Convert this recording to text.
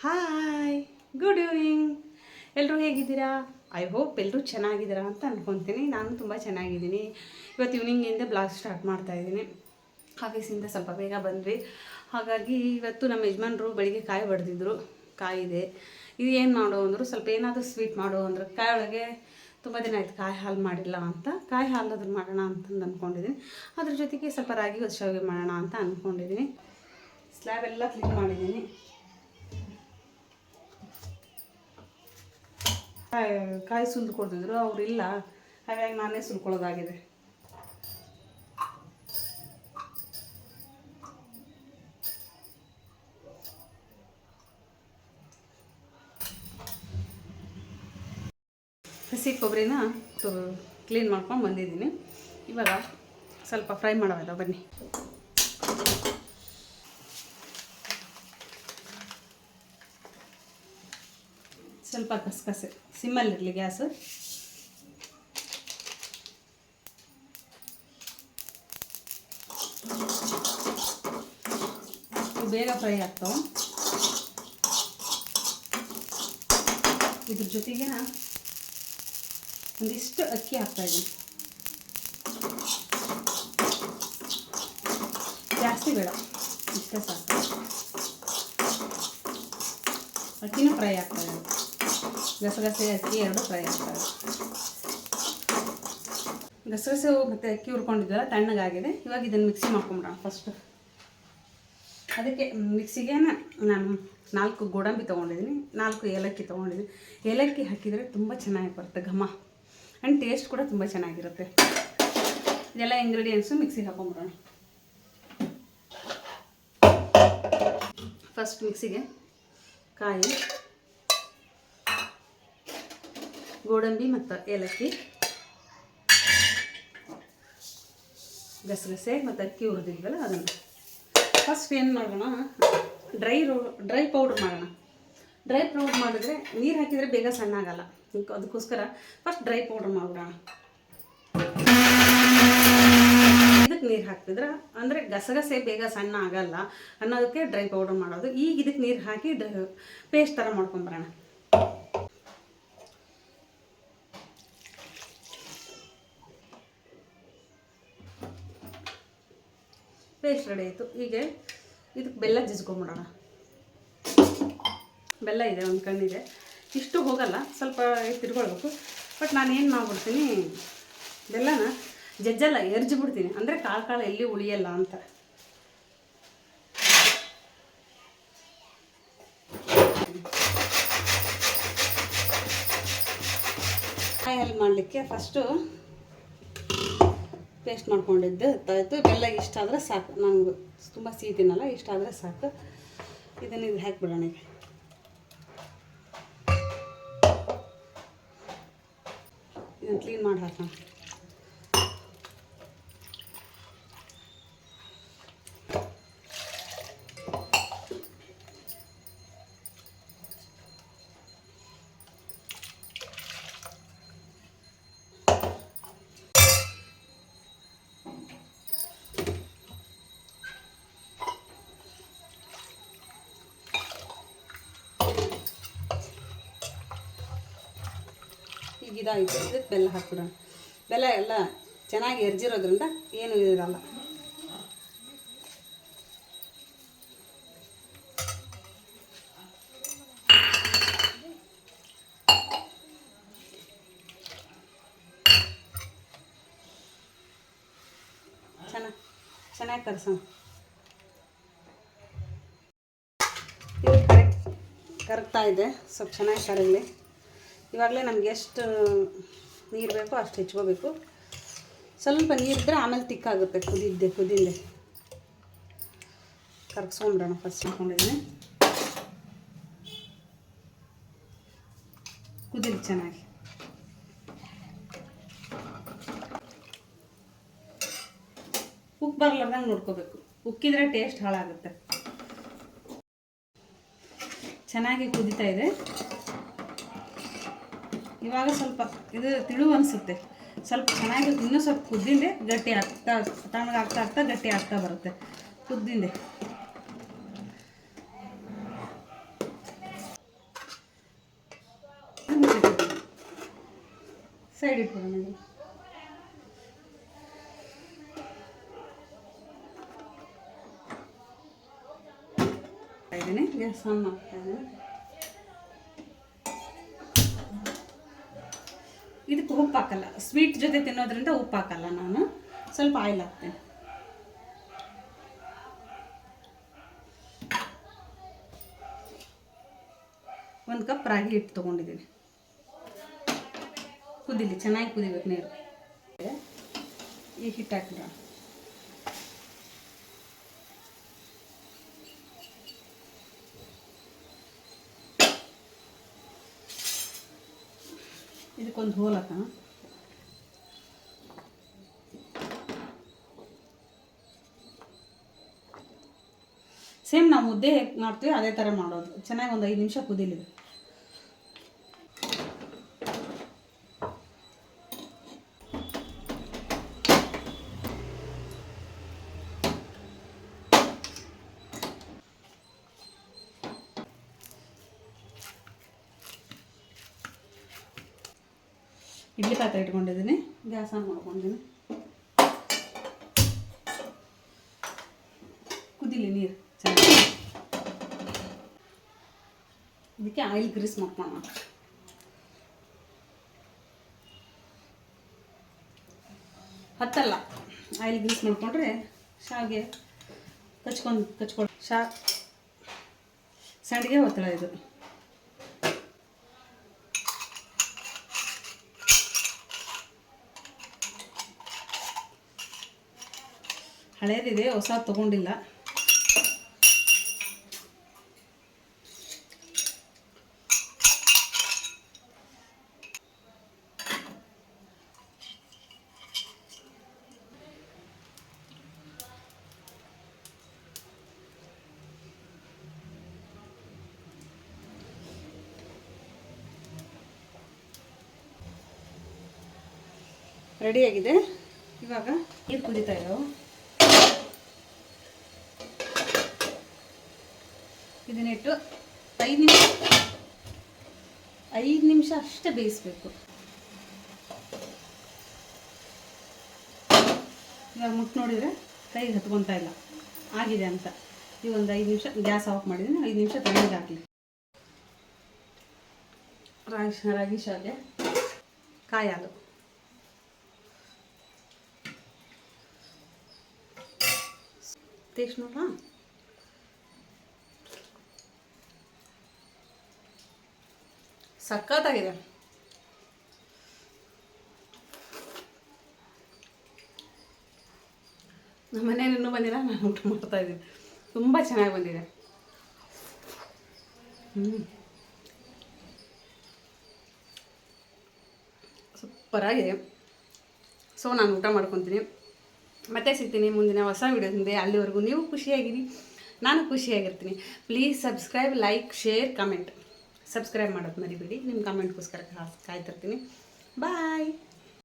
Hi, good evening. ಎಲ್ಲರೂ ಹೇಗಿದ್ದೀರಾ? I hope ಎಲ್ಲರೂ ಚೆನ್ನಾಗಿದ್ದೀರಾ ಅಂತ ಅಂದ್ಕೊತೀನಿ. ನಾನು ತುಂಬ ಚೆನ್ನಾಗಿದ್ದೀನಿ. ಇವತ್ತು ಈವ್ನಿಂಗಿಂದ ಬ್ಲಾಗ್ ಸ್ಟಾರ್ಟ್ ಮಾಡ್ತಾಯಿದ್ದೀನಿ. ಆಫೀಸಿಂದ ಸ್ವಲ್ಪ ಬೇಗ ಬಂದ್ವಿ. ಹಾಗಾಗಿ ಇವತ್ತು ನಮ್ಮ ಯಜಮಾನರು ಬೆಳಿಗ್ಗೆ ಕಾಯಿ ಬಡ್ದಿದ್ರು. ಕಾಯಿದೆ ಇದು ಏನು ಮಾಡೋ ಅಂದರು, ಸ್ವಲ್ಪ ಏನಾದರೂ ಸ್ವೀಟ್ ಮಾಡೋ ಅಂದ್ರೆ ಕಾಯಿ ಒಳಗೆ ತುಂಬ ದಿನ ಆಯ್ತು ಕಾಯಿ ಹಾಲು ಮಾಡಿಲ್ಲ ಅಂತ, ಕಾಯಿ ಹಾಲು ಅದ್ರ ಮಾಡೋಣ ಅಂತಂದು ಅಂದ್ಕೊಂಡಿದ್ದೀನಿ. ಅದ್ರ ಜೊತೆಗೆ ಸ್ವಲ್ಪ ರಾಗಿ ಶಾವಿಗೆ ಮಾಡೋಣ ಅಂತ ಅಂದ್ಕೊಂಡಿದ್ದೀನಿ. ಸ್ಲ್ಯಾಬ್ ಎಲ್ಲ ಕ್ಲೀನ್ ಮಾಡಿದ್ದೀನಿ. ಕಾಯಿ ಸುಲಿದು ಕೊಡ್ತಿದ್ರು, ಅವರಿಲ್ಲ. ಹಾಗಾಗಿ ನಾನೇ ಸುಲ್ಕೊಳ್ಳೋದಾಗಿದೆ. ಹಸಿ ಕೊಬ್ಬರಿನ ಕ್ಲೀನ್ ಮಾಡ್ಕೊಂಡು ಬಂದಿದ್ದೀನಿ. ಇವಾಗ ಸ್ವಲ್ಪ ಫ್ರೈ ಮಾಡೋದ ಬನ್ನಿ. ಸ್ವಲ್ಪ ಕಸಕಸೆ ಸಿಮ್ಮಲ್ಲಿರಲಿ ಗ್ಯಾಸು. ಬೇಗ ಫ್ರೈ ಆಗ್ತಾವೆ. ಇದ್ರ ಜೊತೆಗೆ ಒಂದಿಷ್ಟು ಅಕ್ಕಿ ಹಾಕ್ತಾಯಿದ್ದೀನಿ. ಜಾಸ್ತಿ ಬೇಡ, ಇಷ್ಟೇ ಸಾಕು. ಅಕ್ಕಿನೂ ಫ್ರೈ ಆಗ್ತಾಯಿದೆ, ಗಸಗಸೆ ಅಕ್ಕಿ ಎರಡು ಫ್ರೈ ಆಗ್ತವೆ. ಗಸಗಸೆ ಮತ್ತು ಅಕ್ಕಿ ಹುರ್ಕೊಂಡಿದ್ದೆಲ್ಲ ತಣ್ಣಗಾಗಿದೆ. ಇವಾಗ ಇದನ್ನು ಮಿಕ್ಸಿ ಮಾಡ್ಕೊಂಬಿಡೋಣ ಫಸ್ಟು. ಅದಕ್ಕೆ ಮಿಕ್ಸಿಗೆ ನಾನು 4 ಗೋಡಂಬಿ ತೊಗೊಂಡಿದ್ದೀನಿ, 4 ಏಲಕ್ಕಿ ತೊಗೊಂಡಿದ್ದೀನಿ. ಏಲಕ್ಕಿ ಹಾಕಿದರೆ ತುಂಬ ಚೆನ್ನಾಗಿ ಬರುತ್ತೆ ಘಮ, ಆ್ಯಂಡ್ ಟೇಸ್ಟ್ ಕೂಡ ತುಂಬ ಚೆನ್ನಾಗಿರುತ್ತೆ. ಇದೆಲ್ಲ ಇಂಗ್ರೀಡಿಯೆಂಟ್ಸು ಮಿಕ್ಸಿಗೆ ಹಾಕೊಂಬಿಡೋಣ. ಫಸ್ಟ್ ಮಿಕ್ಸಿಗೆ ಕಾಯಿ, ಗೋಡಂಬಿ ಮತ್ತು ಏಲಕ್ಕಿ, ಗಸಗಸೆ ಮತ್ತು ಅಕ್ಕಿ ಹುರಿದಿದ್ವಲ್ಲ ಅದನ್ನು ಫಸ್ಟ್ ಏನು ಮಾಡೋಣ, ಡ್ರೈ ಪೌಡ್ರ್ ಮಾಡೋಣ. ಡ್ರೈ ಪೌಡ್ರ್ ಮಾಡಿದ್ರೆ ನೀರು ಹಾಕಿದರೆ ಬೇಗ ಸಣ್ಣ ಆಗಲ್ಲ, ಅದಕ್ಕೋಸ್ಕರ ಫಸ್ಟ್ ಡ್ರೈ ಪೌಡ್ರ್ ಮಾಡೋಣ. ಇದಕ್ಕೆ ನೀರು ಹಾಕ್ತಿದ್ರೆ ಅಂದರೆ ಗಸಗಸೆ ಬೇಗ ಸಣ್ಣ ಆಗಲ್ಲ ಅನ್ನೋದಕ್ಕೆ ಡ್ರೈ ಪೌಡ್ರ್ ಮಾಡೋದು. ಈಗ ಇದಕ್ಕೆ ನೀರು ಹಾಕಿ ಪೇಸ್ಟ್ ಥರ ಮಾಡ್ಕೊಂಬರೋಣ. ಪೇಸ್ಟ್ ರೆಡಿ ಆಯಿತು. ಈಗ ಇದಕ್ಕೆ ಬೆಲ್ಲ ಜಜ್ಕೊಂಬಿಡೋಣ. ಬೆಲ್ಲ ಇದೆ, ಒಂದು ಕಣ್ಣಿದೆ, ಇಷ್ಟು ಹೋಗಲ್ಲ, ಸ್ವಲ್ಪ ತಿರ್ಕೊಳ್ಬೇಕು. ಬಟ್ ನಾನು ಏನು ಮಾಡ್ಬಿಡ್ತೀನಿ, ಬೆಲ್ಲನ ಜಜ್ಜಲ್ಲ, ಎರ್ಜಿಬಿಡ್ತೀನಿ, ಅಂದರೆ ಕಾಳು ಎಲ್ಲಿ ಉಳಿಯಲ್ಲ ಅಂತ. ಕಾಯಿ ಹಾಲು ಮಾಡಲಿಕ್ಕೆ ಫಸ್ಟು ಪೇಸ್ಟ್ ಮಾಡ್ಕೊಂಡಿದ್ದು ತಾಯಿತು. ಬೆಲ್ಲ ಇಷ್ಟಾದರೆ ಸಾಕು, ನಂಗೆ ತುಂಬ ಸಿಹಿ ತಿನ್ನಲ್ಲ, ಇಷ್ಟಾದರೆ ಸಾಕು. ಇದನ್ನು ಇದು ಹಾಕಿಬಿಡೋಣ. ಈಗ ಇದನ್ನು ಕ್ಲೀನ್ ಮಾಡಿ ಹಾಕೋಣ. ಈಗ ಇದಾಯಿತು. ಇದಕ್ಕೆ ಬೆಲ್ಲ ಹಾಕ್ಬಿಡೋಣ. ಬೆಲ್ಲ ಎಲ್ಲ ಚೆನ್ನಾಗಿ ಎರ್ಜಿರೋದ್ರಿಂದ ಏನು ಇರಲ್ಲ. ಚೆನ್ನಾಗಿ ಕಲಸೋಣ. ಇದು ಕರಗ್ತಾ ಇದೆ, ಸ್ವಲ್ಪ ಚೆನ್ನಾಗಿ ಕರಗಲಿ. ಇವಾಗಲೇ ನಮ್ಗೆ ಎಷ್ಟು ನೀರು ಬೇಕೋ ಅಷ್ಟು ಹೆಚ್ಕೋಬೇಕು. ಸ್ವಲ್ಪ ನೀರಿದ್ದರೆ ಆಮೇಲೆ ತಿಕ್ಕಾಗುತ್ತೆ. ಕುದಿಂದೆ ಕರಗಿಸ್ಕೊಂಬಿಡೋಣ. ಫಸ್ಟ್ ಹಾಕ್ಕೊಂಡಿದ್ದೀನಿ, ಕುದಿಲಿ ಚೆನ್ನಾಗಿ. ಉಪ್ಪು ಬರಲಾರ್ದಂಗೆ ನೋಡ್ಕೋಬೇಕು, ಉಕ್ಕಿದ್ರೆ ಟೇಸ್ಟ್ ಹಾಳಾಗುತ್ತೆ. ಚೆನ್ನಾಗಿ ಕುದೀತಾ ಇದೆ. ಇವಾಗ ಸ್ವಲ್ಪ ಇದು ತಿಳು ಅನಿಸುತ್ತೆ. ಸ್ವಲ್ಪ ಚೆನ್ನಾಗಿ ಇನ್ನೂ ಸ್ವಲ್ಪ ಕುದ್ದಿಂದೆ ಗಟ್ಟಿ ಆಗ್ತಾ ತಣ್ಣಗಾಗ್ತಾ ಗಟ್ಟಿ ಆಗ್ತಾ ಬರುತ್ತೆ. ಕುದ್ದಿಂದೆ ಸೈಡ್ ಇಟ್ಬಿಡೋಣ ಇದು. ಇದ್ದೀನಿ ಗ್ಯಾಸ್ ಆನ್ ಮಾಡ್ತಾ ಇದ್ದೀನಿ. ಇದಕ್ಕೆ ಉಪ್ಪು ಹಾಕಲ್ಲ, ಸ್ವೀಟ್ ಜೊತೆ ತಿನ್ನೋದ್ರಿಂದ ಉಪ್ಪು ಹಾಕಲ್ಲ ನಾನು, ಸ್ವಲ್ಪ ಆಯಿಲ್ ಹಾಕ್ತೇನೆ. ಒಂದು ಕಪ್ ರಾಗಿ ಹಿಟ್ಟು ತೊಗೊಂಡಿದ್ದೀನಿ. ಕುದಿಲಿ, ಚೆನ್ನಾಗಿ ಕುದಿಬೇಕು ನೀರು. ಈ ಹಿಟ್ಟು ಹಾಕಿದ ಇದಕ್ಕೊಂದು ಹೋಲ್ ಹಾಕೋಣ. ಸೇಮ್ ನಾವು ಮುದ್ದೆ ಹೇಗೆ ಮಾಡ್ತೀವಿ ಅದೇ ಥರ ಮಾಡೋದು. ಚೆನ್ನಾಗಿ ಒಂದು 5 ನಿಮಿಷ ಕುದಿಲಿ. ಇಡ್ಲಿ ಪಾತ್ರೆ ಇಟ್ಕೊಂಡಿದ್ದೀನಿ, ಗ್ಯಾಸ್ ಆನ್ ಮಾಡ್ಕೊಂಡಿದ್ದೀನಿ. ಕುದಿಲಿ ನೀರು ಚೆನ್ನಾಗಿ. ಇದಕ್ಕೆ ಆಯಿಲ್ ಗ್ರೀಸ್ ಮಾಡ್ಕೊಳ್ಳೋಣ. ಹತ್ತಲ್ಲ, ಆಯಿಲ್ ಗ್ರೀಸ್ ಮಾಡ್ಕೊಂಡ್ರೆ ಶಾವಿಗೆ ಕಚ್ಕೊಂಡು ಸಂಡಿಗೆ ಒತ್ತಡ ಇದು. ಹಳೇದಿದೆ, ಹೊಸ ತೊಗೊಂಡಿಲ್ಲ. ರೆಡಿಯಾಗಿದೆ. ಇವಾಗ ನೀರು ಕುದೀತಾ ಇದ್ದಾವೆ. ಇದನ್ನಿಟ್ಟು 5 ನಿಮಿಷ ಅಷ್ಟೇ ಬೇಯಿಸ್ಬೇಕು. ಇವಾಗ ಮುಟ್ಟು ನೋಡಿದರೆ ಕೈಗೆ ಹತ್ಕೊತಾ ಇಲ್ಲ, ಆಗಿದೆ ಅಂತ. ಈಗ ಒಂದು 5 ನಿಮಿಷ ಗ್ಯಾಸ್ ಆಫ್ ಮಾಡಿದ್ದೀನಿ. 5 ನಿಮಿಷ ತಣ್ಣಗೆ ಹಾಕಲಿ. ರಾಗಿ ಶಾವಿಗೆ, ಕಾಯಿ ಹಾಲು, ಟೇಸ್ಟ್ ನೋಡೋಣ. ಸಖತ್ತಾಗಿದೆ. ನಮ್ಮ ಮನೇಲಿ ಇನ್ನೂ ಬಂದಿಲ್ಲ, ನಾನು ಊಟ ಮಾಡ್ತಾ ಇದ್ದೀನಿ. ತುಂಬ ಚೆನ್ನಾಗಿ ಬಂದಿದೆ. ಸೂಪರಾಗಿದೆ. ಸೊ ನಾನು ಊಟ ಮಾಡ್ಕೊತೀನಿ. ಮತ್ತೆ ಸಿಗ್ತೀನಿ ಮುಂದಿನ ಹೊಸ ವಿಡಿಯೋದಿಂದ. ಅಲ್ಲಿವರೆಗೂ ನೀವು ಖುಷಿಯಾಗಿರಿ, ನಾನು ಖುಷಿಯಾಗಿರ್ತೀನಿ. Please subscribe, like, share, comment. Subscribe ಮಾಡೋದು ಮರಿಬೇಡಿ. ನಿಮ್ಮ ಕಮೆಂಟ್ಗೋಸ್ಕರ ಕಾಯ್ತಿರ್ತೀನಿ. ಬಾಯ್.